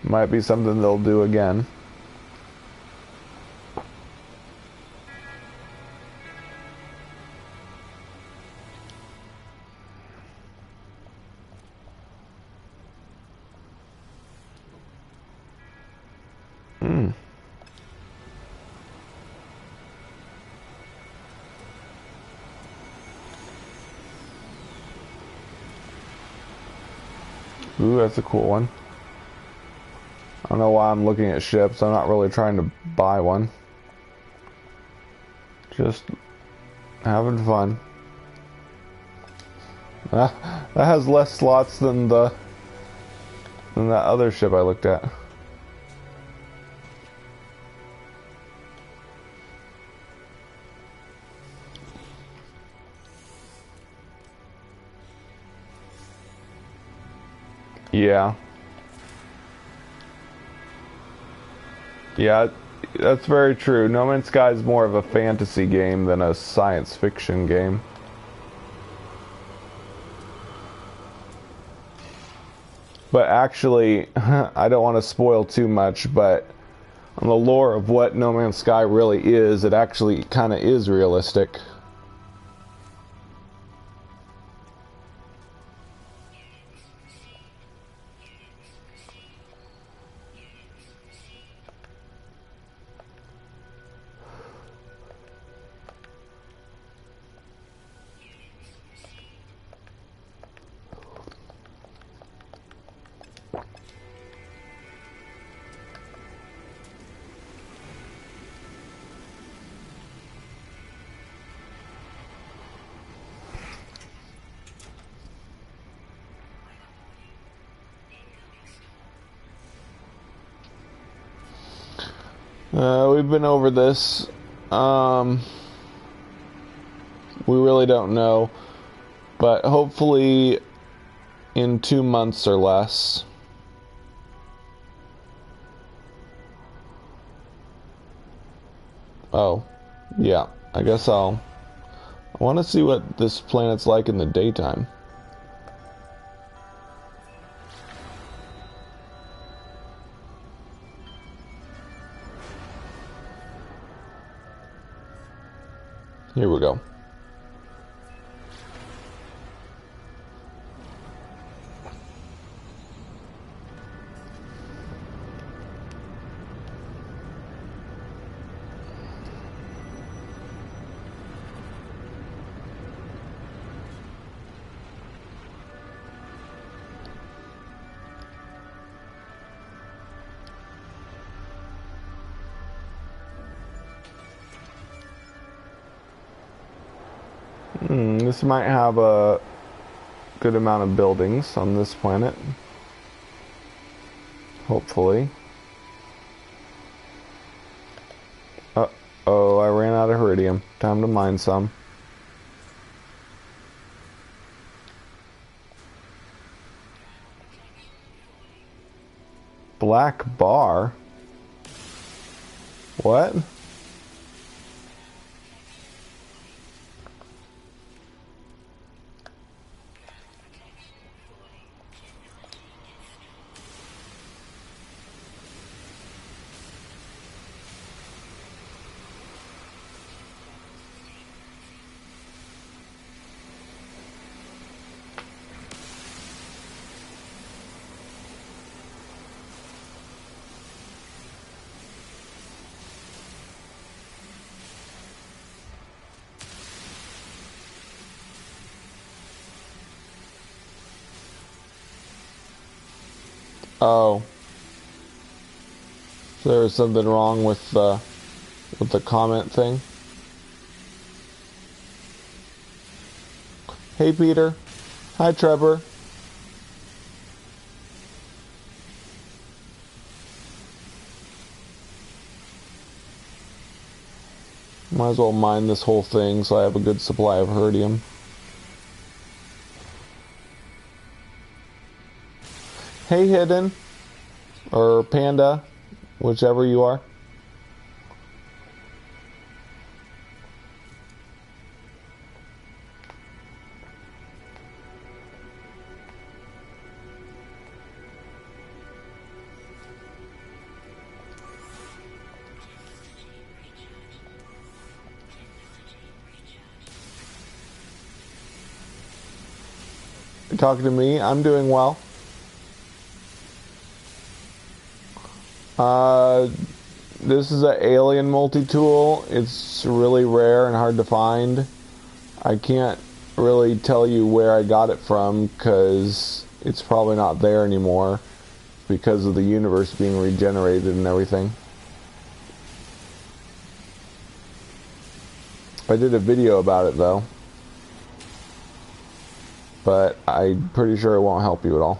Might be something they'll do again. Ooh, that's a cool one. I don't know why I'm looking at ships. I'm not really trying to buy one. Just having fun. That has less slots than that other ship I looked at. Yeah. Yeah, that's very true. No Man's Sky is more of a fantasy game than a science fiction game. But actually, I don't want to spoil too much, but on the lore of what No Man's Sky really is, it actually kind of is realistic. We've been over this. We really don't know, but hopefully in 2 months or less. Oh, yeah, I guess I want to see what this planet's like in the daytime. Here we go. This might have a good amount of buildings on this planet. Hopefully. Uh-oh, I ran out of iridium. Time to mine some. Black bar? What? Oh. So there was something wrong with the comment thing. Hey Peter. Hi Trevor. Might as well mine this whole thing so I have a good supply of iridium. Hey Hidden, or Panda, whichever you are. You talking to me? I'm doing well. This is an alien multi-tool. It's really rare and hard to find. I can't really tell you where I got it from because it's probably not there anymore because of the universe being regenerated and everything. I did a video about it though, but I'm pretty sure it won't help you at all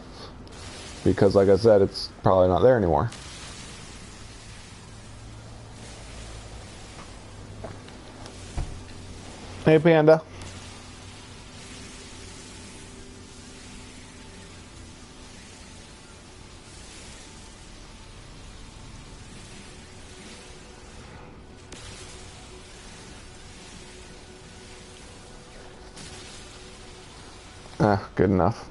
because, like I said, it's probably not there anymore. Hey Panda. Good enough.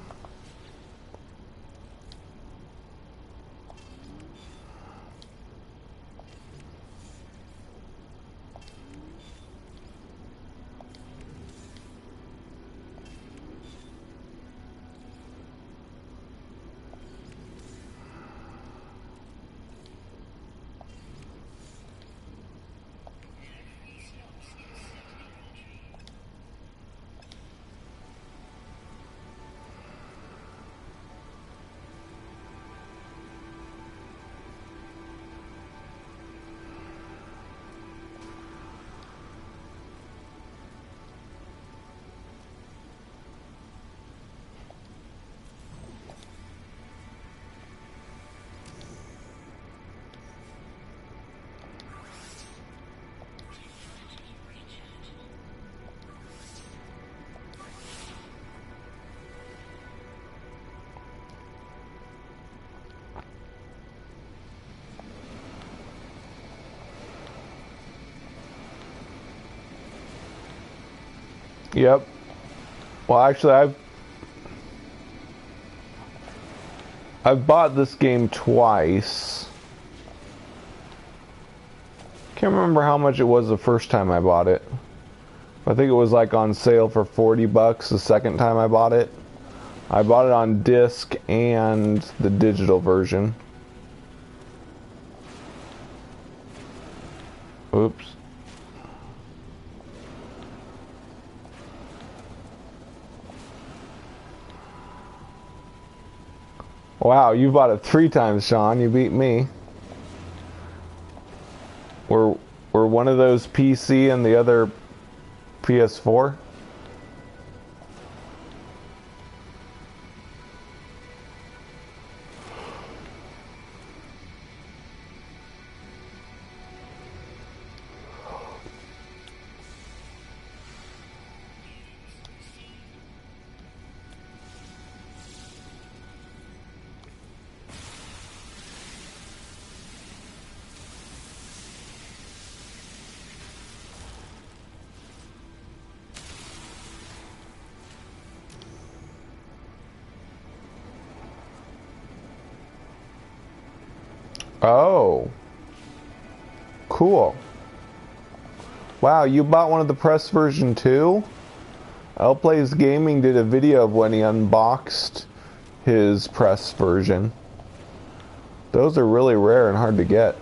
Yep. Well, actually, I've bought this game twice. Can't remember how much it was the first time I bought it. I think it was like on sale for 40 bucks the second time I bought it. I bought it on disc and the digital version. Oops. Wow, you bought it 3 times, Sean. You beat me. We're one of those PC and the other PS4? Oh. Cool. Wow, you bought one of the press version too? Plays Gaming did a video of when he unboxed his press version. Those are really rare and hard to get.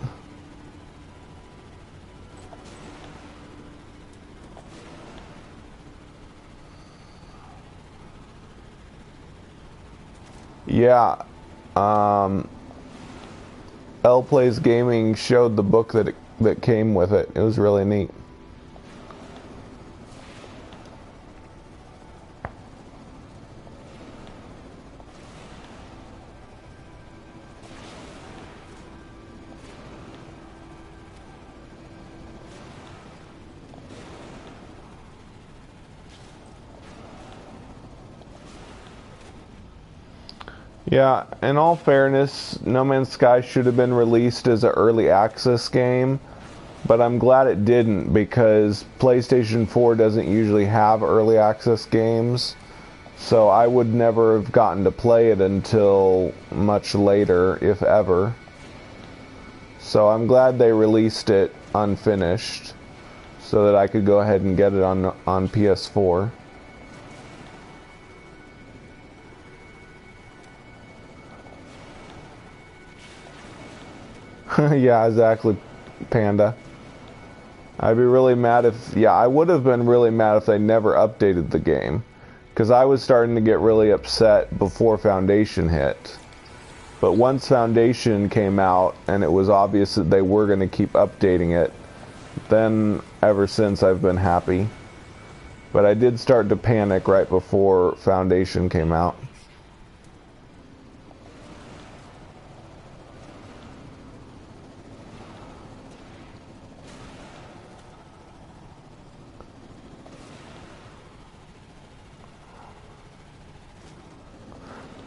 Yeah. Plays Gaming showed the book that came with it. It was really neat. Yeah, in all fairness, No Man's Sky should have been released as an early access game, but I'm glad it didn't because PlayStation 4 doesn't usually have early access games, so I would never have gotten to play it until much later, if ever. So I'm glad they released it unfinished so that I could go ahead and get it on PS4. Yeah, exactly, Panda. I'd be really mad if... Yeah, I would have been really mad if they never updated the game. Because I was starting to get really upset before Foundation hit. But once Foundation came out, and it was obvious that they were going to keep updating it, then ever since I've been happy. But I did start to panic right before Foundation came out.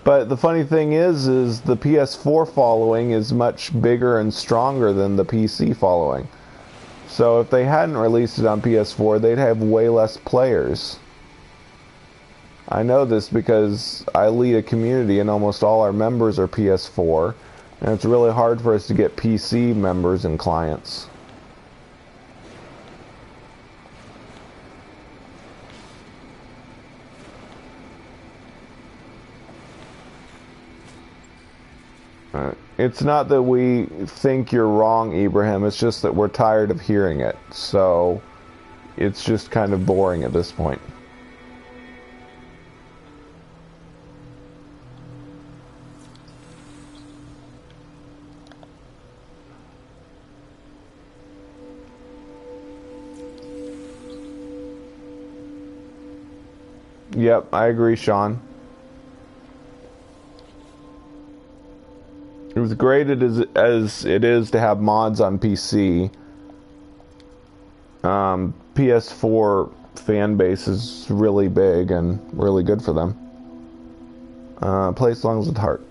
But the funny thing is the PS4 following is much bigger and stronger than the PC following. So if they hadn't released it on PS4, they'd have way less players. I know this because I lead a community and almost all our members are PS4, and it's really hard for us to get PC members and clients. It's not that we think you're wrong, Ibrahim. It's just that we're tired of hearing it. So it's just kind of boring at this point. Yep, I agree, Sean. It was great as it is to have mods on PC. PS4 fan base is really big and really good for them. Play songs with heart.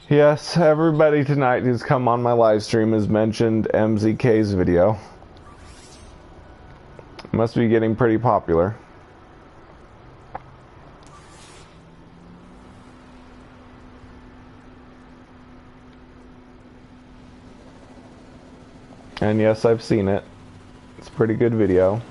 Yes, everybody tonight who's come on my live stream has mentioned MZK's video. Must be getting pretty popular. And yes, I've seen it. It's a pretty good video.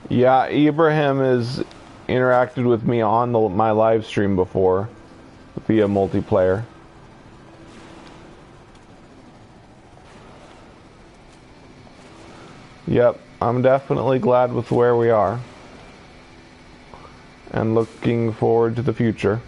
Yeah, Ibrahim has interacted with me on my live stream before via multiplayer. Yep, I'm definitely glad with where we are and looking forward to the future.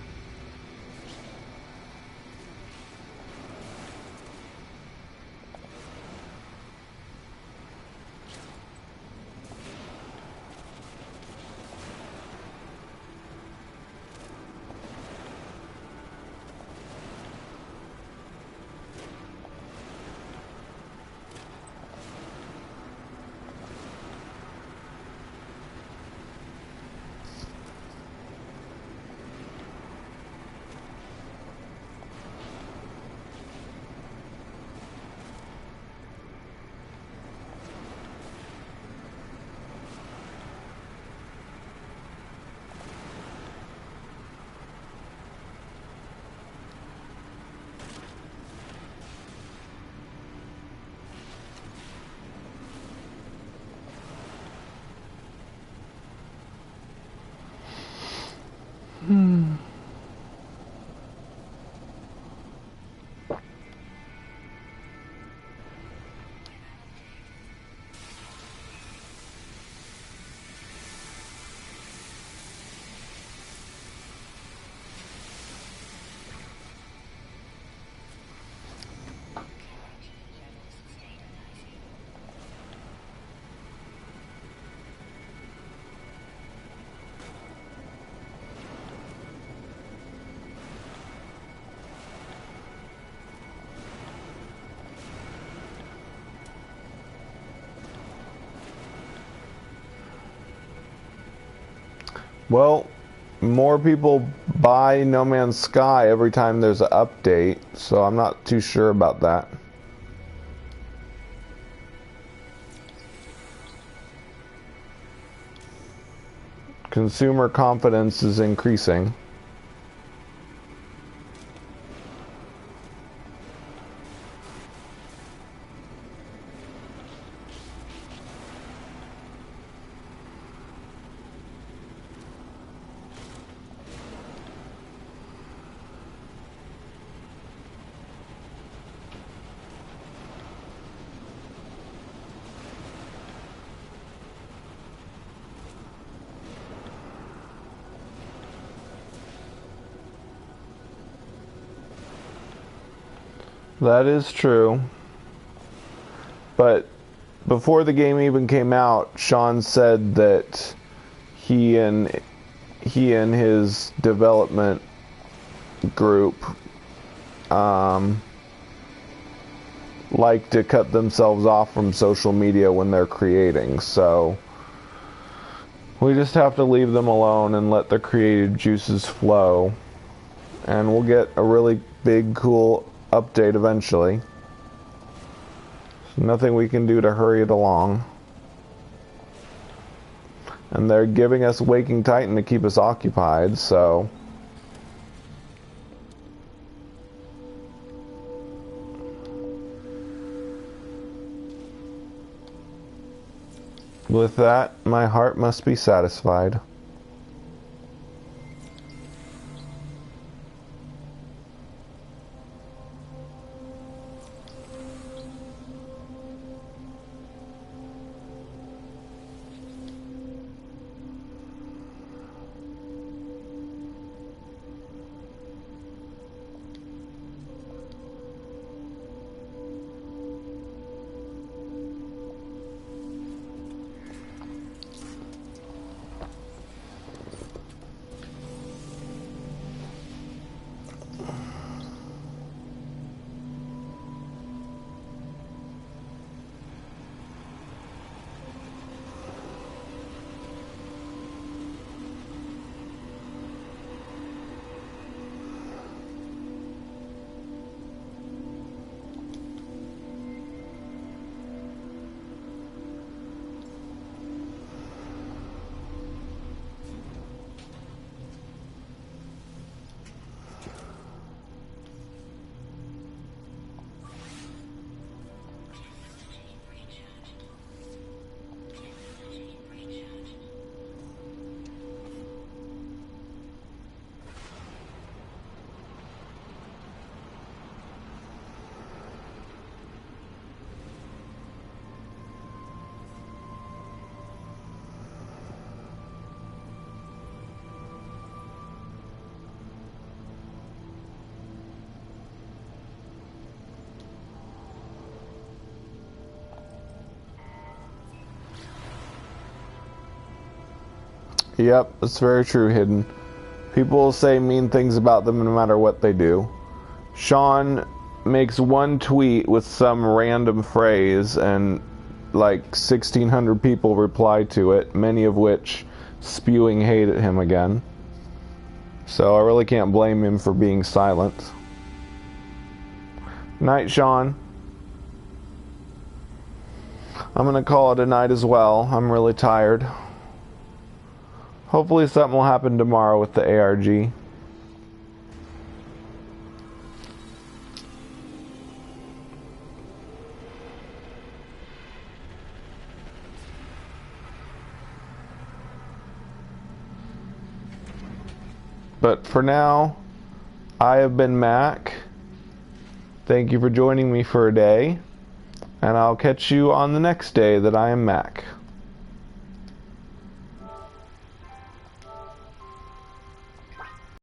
Well, more people buy No Man's Sky every time there's an update, so I'm not too sure about that. Consumer confidence is increasing. That is true. But before the game even came out, Sean said that he and his development group like to cut themselves off from social media when they're creating. So we just have to leave them alone and let their creative juices flow. And we'll get a really big, cool update eventually. There's nothing we can do to hurry it along. And they're giving us Waking Titan to keep us occupied, so with that, my heart must be satisfied. Yep, it's very true, Hidden. People will say mean things about them no matter what they do. Sean makes one tweet with some random phrase and like 1,600 people reply to it, many of which spewing hate at him again. So I really can't blame him for being silent. Night, Sean. I'm gonna call it a night as well. I'm really tired. Hopefully something will happen tomorrow with the ARG. But for now, I have been Mac. Thank you for joining me for a day, and I'll catch you on the next day that I am Mac.